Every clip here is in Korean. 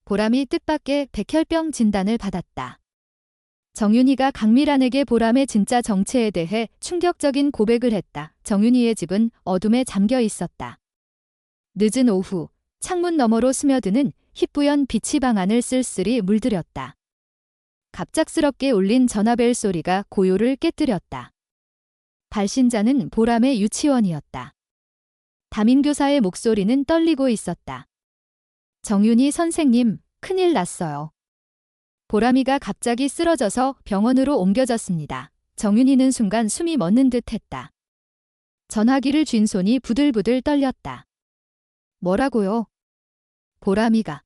보람이 뜻밖의 백혈병 진단을 받았다. 정윤희가 강미란에게 보람의 진짜 정체에 대해 충격적인 고백을 했다. 정윤희의 집은 어둠에 잠겨 있었다. 늦은 오후, 창문 너머로 스며드는 희뿌연 빛이 방 안을 쓸쓸히 물들였다. 갑작스럽게 울린 전화벨 소리가 고요를 깨뜨렸다. 발신자는 보람의 유치원이었다. 담임교사의 목소리는 떨리고 있었다. 정윤희 선생님, 큰일 났어요. 보람이가 갑자기 쓰러져서 병원으로 옮겨졌습니다. 정윤희는 순간 숨이 멎는 듯 했다. 전화기를 쥔 손이 부들부들 떨렸다. 뭐라고요? 보람이가.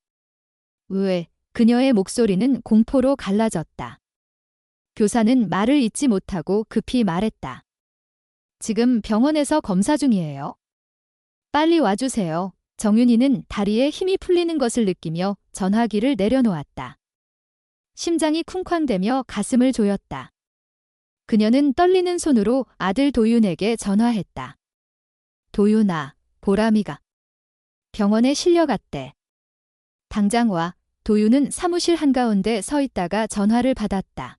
왜? 그녀의 목소리는 공포로 갈라졌다. 교사는 말을 잇지 못하고 급히 말했다. 지금 병원에서 검사 중이에요. 빨리 와주세요. 정윤희는 다리에 힘이 풀리는 것을 느끼며 전화기를 내려놓았다. 심장이 쿵쾅대며 가슴을 조였다. 그녀는 떨리는 손으로 아들 도윤에게 전화했다. 도윤아, 보람이가 병원에 실려갔대. 당장 와. 도윤은 사무실 한가운데 서 있다가 전화를 받았다.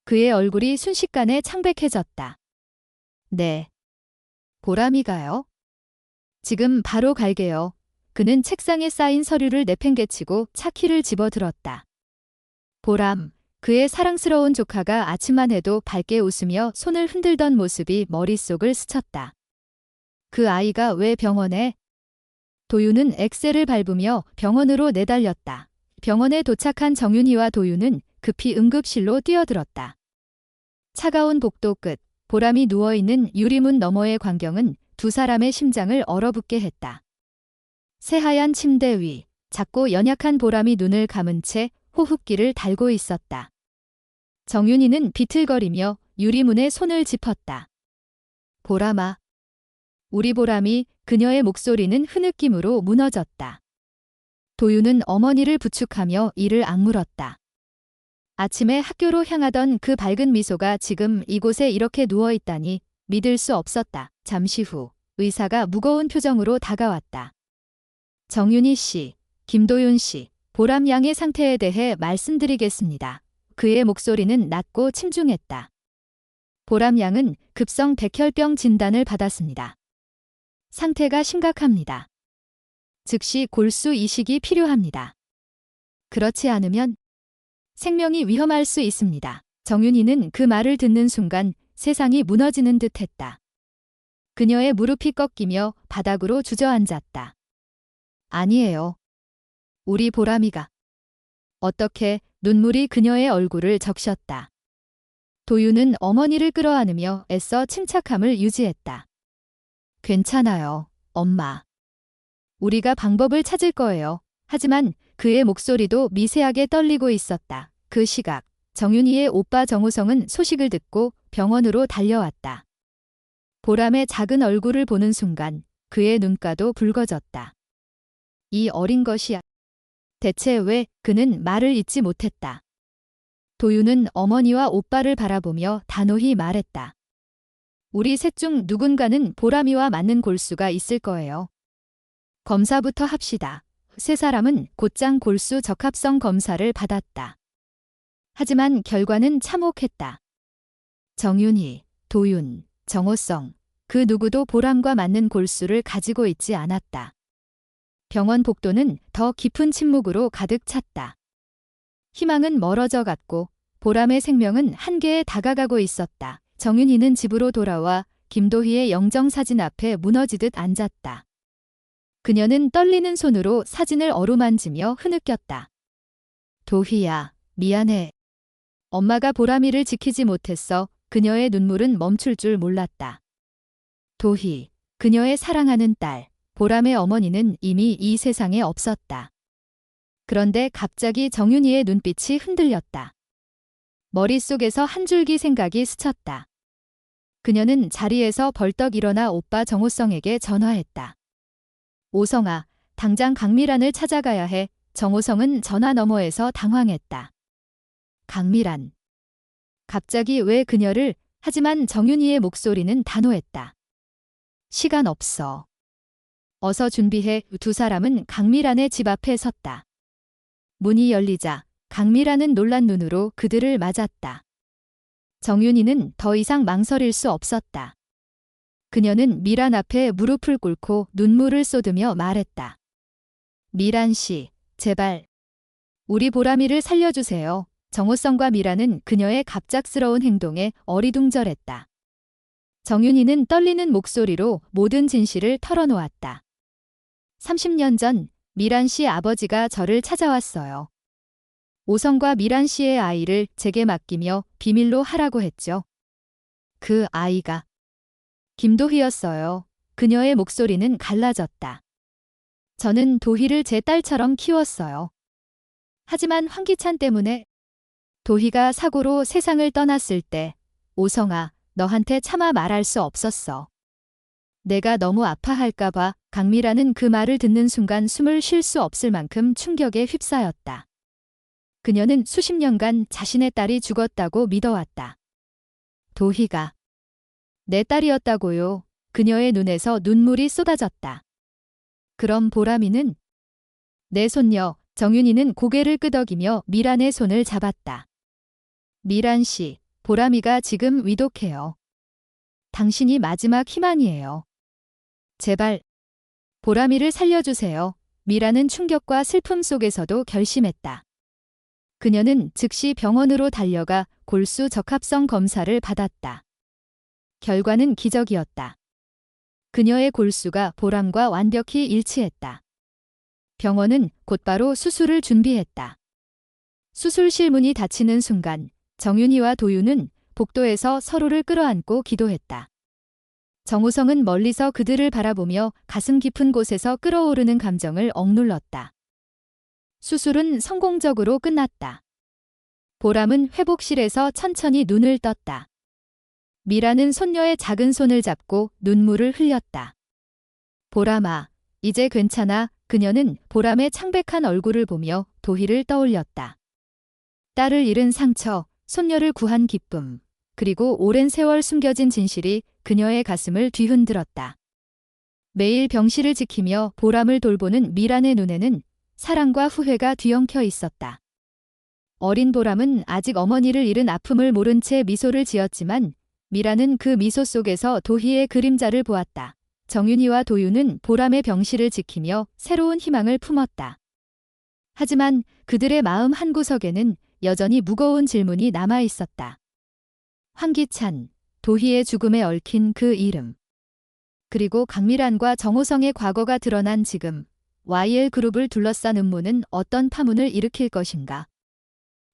그의 얼굴이 순식간에 창백해졌다. 네. 보람이가요? 지금 바로 갈게요. 그는 책상에 쌓인 서류를 내팽개치고 차키를 집어들었다. 보람, 그의 사랑스러운 조카가 아침만 해도 밝게 웃으며 손을 흔들던 모습이 머릿속을 스쳤다. 그 아이가 왜 병원에? 도윤은 엑셀을 밟으며 병원으로 내달렸다. 병원에 도착한 정윤희와 도윤은 급히 응급실로 뛰어들었다. 차가운 복도 끝, 보람이 누워있는 유리문 너머의 광경은 두 사람의 심장을 얼어붙게 했다. 새하얀 침대 위, 작고 연약한 보람이 눈을 감은 채 호흡기를 달고 있었다. 정윤희는 비틀거리며 유리문에 손을 짚었다. 보람아. 우리 보람이. 그녀의 목소리는 흐느낌으로 무너졌다. 도윤은 어머니를 부축하며 이를 악물었다. 아침에 학교로 향하던 그 밝은 미소가 지금 이곳에 이렇게 누워있다니 믿을 수 없었다. 잠시 후 의사가 무거운 표정으로 다가왔다. 정윤희 씨, 김도윤 씨, 보람 양의 상태에 대해 말씀드리겠습니다. 그의 목소리는 낮고 침중했다. 보람 양은 급성 백혈병 진단을 받았습니다. 상태가 심각합니다. 즉시 골수 이식이 필요합니다. 그렇지 않으면 생명이 위험할 수 있습니다. 정윤희는 그 말을 듣는 순간 세상이 무너지는 듯 했다. 그녀의 무릎이 꺾이며 바닥으로 주저앉았다. 아니에요. 우리 보람이가. 어떻게? 눈물이 그녀의 얼굴을 적셨다. 도윤은 어머니를 끌어안으며 애써 침착함을 유지했다. 괜찮아요, 엄마. 우리가 방법을 찾을 거예요. 하지만 그의 목소리도 미세하게 떨리고 있었다. 그 시각, 정윤희의 오빠 정우성은 소식을 듣고 병원으로 달려왔다. 보람의 작은 얼굴을 보는 순간 그의 눈가도 붉어졌다. 이 어린 것이 대체 왜? 그는 말을 잇지 못했다. 도윤은 어머니와 오빠를 바라보며 단호히 말했다. 우리 셋 중 누군가는 보람이와 맞는 골수가 있을 거예요. 검사부터 합시다. 세 사람은 곧장 골수 적합성 검사를 받았다. 하지만 결과는 참혹했다. 정윤희, 도윤, 정호성, 그 누구도 보람과 맞는 골수를 가지고 있지 않았다. 병원 복도는 더 깊은 침묵으로 가득 찼다. 희망은 멀어져 갔고 보람의 생명은 한계에 다가가고 있었다. 정윤희는 집으로 돌아와 김도희의 영정사진 앞에 무너지듯 앉았다. 그녀는 떨리는 손으로 사진을 어루만지며 흐느꼈다. 도희야, 미안해. 엄마가 보람이를 지키지 못했어. 그녀의 눈물은 멈출 줄 몰랐다. 도희, 그녀의 사랑하는 딸, 보람의 어머니는 이미 이 세상에 없었다. 그런데 갑자기 정윤희의 눈빛이 흔들렸다. 머릿속에서 한 줄기 생각이 스쳤다. 그녀는 자리에서 벌떡 일어나 오빠 정호성에게 전화했다. 오성아, 당장 강미란을 찾아가야 해. 정호성은 전화 너머에서 당황했다. 강미란. 갑자기 왜 그녀를? 하지만 정윤희의 목소리는 단호했다. 시간 없어. 어서 준비해. 두 사람은 강미란의 집 앞에 섰다. 문이 열리자 강미라는 놀란 눈으로 그들을 맞았다. 정윤이는 더 이상 망설일 수 없었다. 그녀는 미란 앞에 무릎을 꿇고 눈물을 쏟으며 말했다. 미란 씨, 제발. 우리 보람이를 살려주세요. 정호성과 미란은 그녀의 갑작스러운 행동에 어리둥절했다. 정윤이는 떨리는 목소리로 모든 진실을 털어놓았다. 30년 전 미란 씨 아버지가 저를 찾아왔어요. 오성과 미란 씨의 아이를 제게 맡기며 비밀로 하라고 했죠. 그 아이가 김도희였어요. 그녀의 목소리는 갈라졌다. 저는 도희를 제 딸처럼 키웠어요. 하지만 황기찬 때문에 도희가 사고로 세상을 떠났을 때 오성아, 너한테 차마 말할 수 없었어. 내가 너무 아파할까봐. 강미라는 그 말을 듣는 순간 숨을 쉴 수 없을 만큼 충격에 휩싸였다. 그녀는 수십 년간 자신의 딸이 죽었다고 믿어왔다. 도희가 내 딸이었다고요. 그녀의 눈에서 눈물이 쏟아졌다. 그럼 보람이는? 내 손녀. 정윤이는 고개를 끄덕이며 미란의 손을 잡았다. 미란 씨, 보람이가 지금 위독해요. 당신이 마지막 희망이에요. 제발 보람이를 살려주세요. 미란은 충격과 슬픔 속에서도 결심했다. 그녀는 즉시 병원으로 달려가 골수 적합성 검사를 받았다. 결과는 기적이었다. 그녀의 골수가 보람과 완벽히 일치했다. 병원은 곧바로 수술을 준비했다. 수술실 문이 닫히는 순간 정윤이와 도윤은 복도에서 서로를 끌어안고 기도했다. 정호성은 멀리서 그들을 바라보며 가슴 깊은 곳에서 끓어오르는 감정을 억눌렀다. 수술은 성공적으로 끝났다. 보람은 회복실에서 천천히 눈을 떴다. 미라는 손녀의 작은 손을 잡고 눈물을 흘렸다. 보람아, 이제 괜찮아. 그녀는 보람의 창백한 얼굴을 보며 도희를 떠올렸다. 딸을 잃은 상처, 손녀를 구한 기쁨, 그리고 오랜 세월 숨겨진 진실이 그녀의 가슴을 뒤흔들었다. 매일 병실을 지키며 보람을 돌보는 미란의 눈에는 사랑과 후회가 뒤엉켜 있었다. 어린 보람은 아직 어머니를 잃은 아픔을 모른 채 미소를 지었지만 미란은 그 미소 속에서 도희의 그림자를 보았다. 정윤이와 도윤은 보람의 병실을 지키며 새로운 희망을 품었다. 하지만 그들의 마음 한구석에는 여전히 무거운 질문이 남아 있었다. 황기찬, 도희의 죽음에 얽힌 그 이름. 그리고 강미란과 정호성의 과거가 드러난 지금, YL그룹을 둘러싼 음모는 어떤 파문을 일으킬 것인가.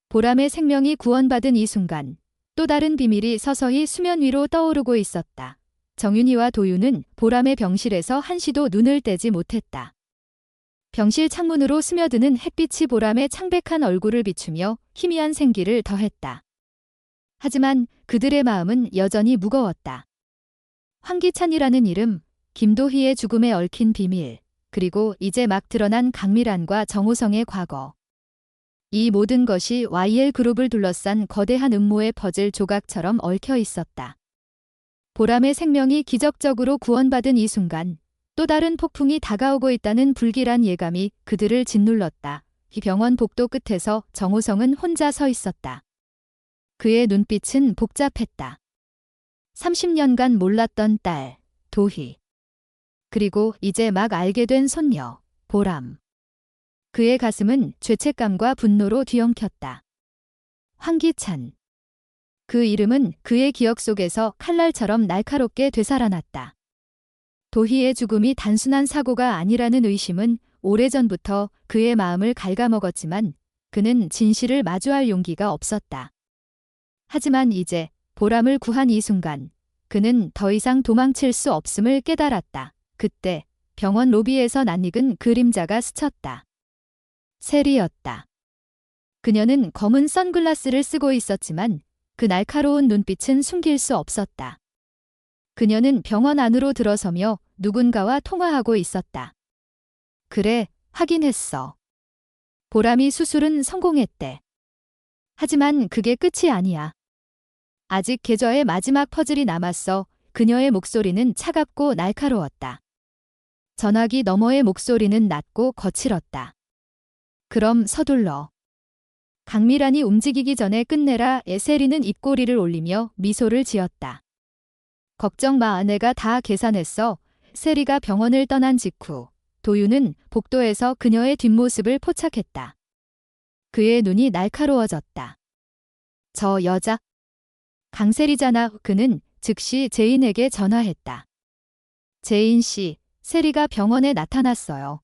보람의 생명이 구원받은 이 순간, 또 다른 비밀이 서서히 수면 위로 떠오르고 있었다. 정윤이와 도윤은 보람의 병실에서 한시도 눈을 떼지 못했다. 병실 창문으로 스며드는 햇빛이 보람의 창백한 얼굴을 비추며 희미한 생기를 더했다. 하지만 그들의 마음은 여전히 무거웠다. 황기찬이라는 이름, 김도희의 죽음에 얽힌 비밀, 그리고 이제 막 드러난 강미란과 정호성의 과거. 이 모든 것이 YL그룹을 둘러싼 거대한 음모의 퍼즐 조각처럼 얽혀 있었다. 보람의 생명이 기적적으로 구원받은 이 순간, 또 다른 폭풍이 다가오고 있다는 불길한 예감이 그들을 짓눌렀다. 이 병원 복도 끝에서 정호성은 혼자 서 있었다. 그의 눈빛은 복잡했다. 30년간 몰랐던 딸, 도희. 그리고 이제 막 알게 된 손녀, 보람. 그의 가슴은 죄책감과 분노로 뒤엉켰다. 황기찬. 그 이름은 그의 기억 속에서 칼날처럼 날카롭게 되살아났다. 도희의 죽음이 단순한 사고가 아니라는 의심은 오래전부터 그의 마음을 갉아먹었지만 그는 진실을 마주할 용기가 없었다. 하지만 이제 보람을 구한 이 순간 그는 더 이상 도망칠 수 없음을 깨달았다. 그때 병원 로비에서 낯익은 그림자가 스쳤다. 셀이었다. 그녀는 검은 선글라스를 쓰고 있었지만 그 날카로운 눈빛은 숨길 수 없었다. 그녀는 병원 안으로 들어서며 누군가와 통화하고 있었다. 그래, 확인했어. 보람이 수술은 성공했대. 하지만 그게 끝이 아니야. 아직 계좌의 마지막 퍼즐이 남았어. 그녀의 목소리는 차갑고 날카로웠다. 전화기 너머의 목소리는 낮고 거칠었다. 그럼 서둘러. 강미란이 움직이기 전에 끝내라. 세리는 입꼬리를 올리며 미소를 지었다. 걱정 마, 아내가 다 계산했어. 세리가 병원을 떠난 직후 도윤은 복도에서 그녀의 뒷모습을 포착했다. 그의 눈이 날카로워졌다. 저 여자? 강세리잖아. 그는 즉시 제인에게 전화했다. 제인 씨, 세리가 병원에 나타났어요.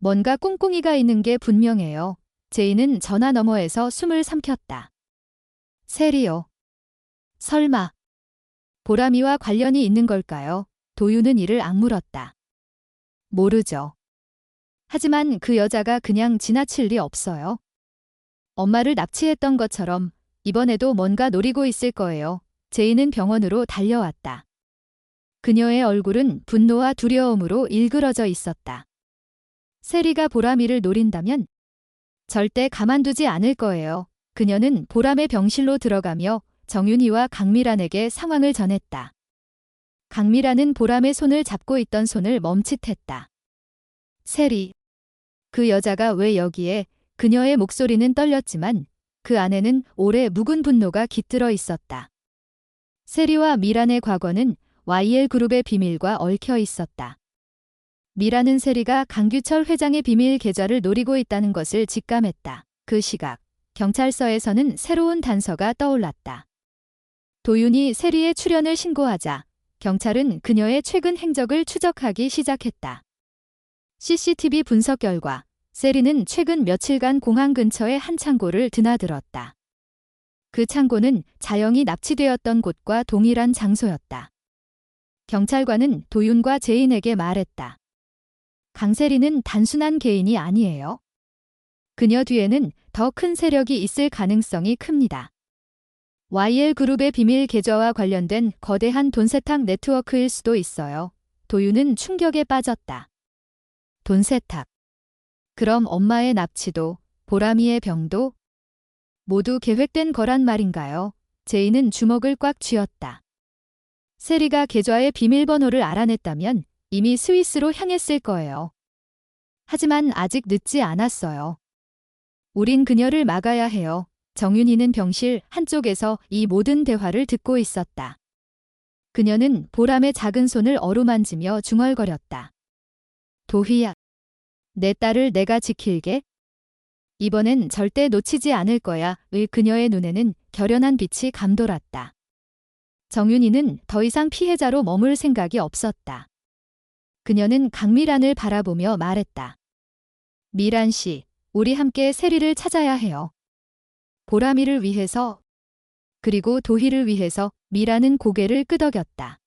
뭔가 꿍꿍이가 있는 게 분명해요. 제인은 전화 너머에서 숨을 삼켰다. 세리요. 설마 보람이와 관련이 있는 걸까요? 도윤은 이를 악물었다. 모르죠. 하지만 그 여자가 그냥 지나칠 리 없어요. 엄마를 납치했던 것처럼 이번에도 뭔가 노리고 있을 거예요. 제인은 병원으로 달려왔다. 그녀의 얼굴은 분노와 두려움으로 일그러져 있었다. 세리가 보람이를 노린다면 절대 가만두지 않을 거예요. 그녀는 보람의 병실로 들어가며 정윤희와 강미란에게 상황을 전했다. 강미란은 보람의 손을 잡고 있던 손을 멈칫했다. 세리. 그 여자가 왜 여기에? 그녀의 목소리는 떨렸지만 그 안에는 오래 묵은 분노가 깃들어 있었다. 세리와 미란의 과거는 YL그룹의 비밀과 얽혀 있었다. 미란은 세리가 강규철 회장의 비밀 계좌를 노리고 있다는 것을 직감했다. 그 시각, 경찰서에서는 새로운 단서가 떠올랐다. 도윤이 세리의 출연을 신고하자 경찰은 그녀의 최근 행적을 추적하기 시작했다. CCTV 분석 결과 세리는 최근 며칠간 공항 근처의 한 창고를 드나들었다. 그 창고는 자영이 납치되었던 곳과 동일한 장소였다. 경찰관은 도윤과 제인에게 말했다. 강세리는 단순한 개인이 아니에요. 그녀 뒤에는 더 큰 세력이 있을 가능성이 큽니다. YL그룹의 비밀 계좌와 관련된 거대한 돈 세탁 네트워크일 수도 있어요. 도윤은 충격에 빠졌다. 돈 세탁. 그럼 엄마의 납치도, 보람이의 병도 모두 계획된 거란 말인가요? 제인은 주먹을 꽉 쥐었다. 세리가 계좌의 비밀번호를 알아냈다면 이미 스위스로 향했을 거예요. 하지만 아직 늦지 않았어요. 우린 그녀를 막아야 해요. 정윤희는 병실 한쪽에서 이 모든 대화를 듣고 있었다. 그녀는 보람의 작은 손을 어루만지며 중얼거렸다. 도희야, 내 딸을 내가 지킬게. 이번엔 절대 놓치지 않을 거야. 그녀의 눈에는 결연한 빛이 감돌았다. 정윤희는 더 이상 피해자로 머물 생각이 없었다. 그녀는 강미란을 바라보며 말했다. 미란 씨, 우리 함께 세리를 찾아야 해요. 보람이를 위해서, 그리고 도희를 위해서. 미란은 고개를 끄덕였다.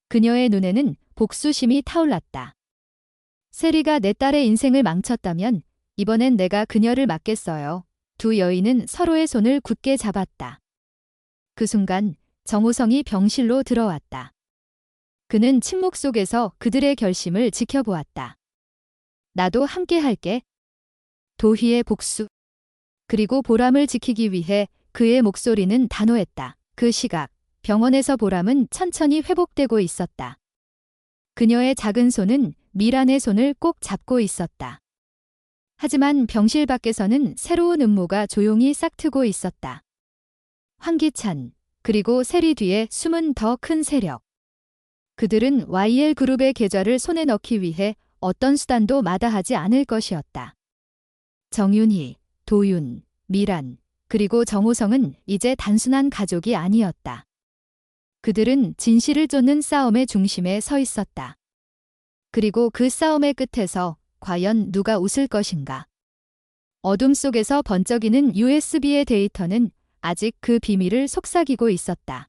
그녀의 눈에는 복수심이 타올랐다. 세리가 내 딸의 인생을 망쳤다면 이번엔 내가 그녀를 막겠어요. 두 여인은 서로의 손을 굳게 잡았다. 그 순간 정호성이 병실로 들어왔다. 그는 침묵 속에서 그들의 결심을 지켜보았다. 나도 함께 할게. 도희의 복수. 그리고 보람을 지키기 위해 그의 목소리는 단호했다. 그 시각, 병원에서 보람은 천천히 회복되고 있었다. 그녀의 작은 손은 미란의 손을 꼭 잡고 있었다. 하지만 병실 밖에서는 새로운 음모가 조용히 싹트고 있었다. 황기찬, 그리고 세리 뒤에 숨은 더 큰 세력. 그들은 YL그룹의 계좌를 손에 넣기 위해 어떤 수단도 마다하지 않을 것이었다. 정윤희, 도윤, 미란, 그리고 정호성은 이제 단순한 가족이 아니었다. 그들은 진실을 쫓는 싸움의 중심에 서 있었다. 그리고 그 싸움의 끝에서 과연 누가 웃을 것인가? 어둠 속에서 번쩍이는 USB의 데이터는 아직 그 비밀을 속삭이고 있었다.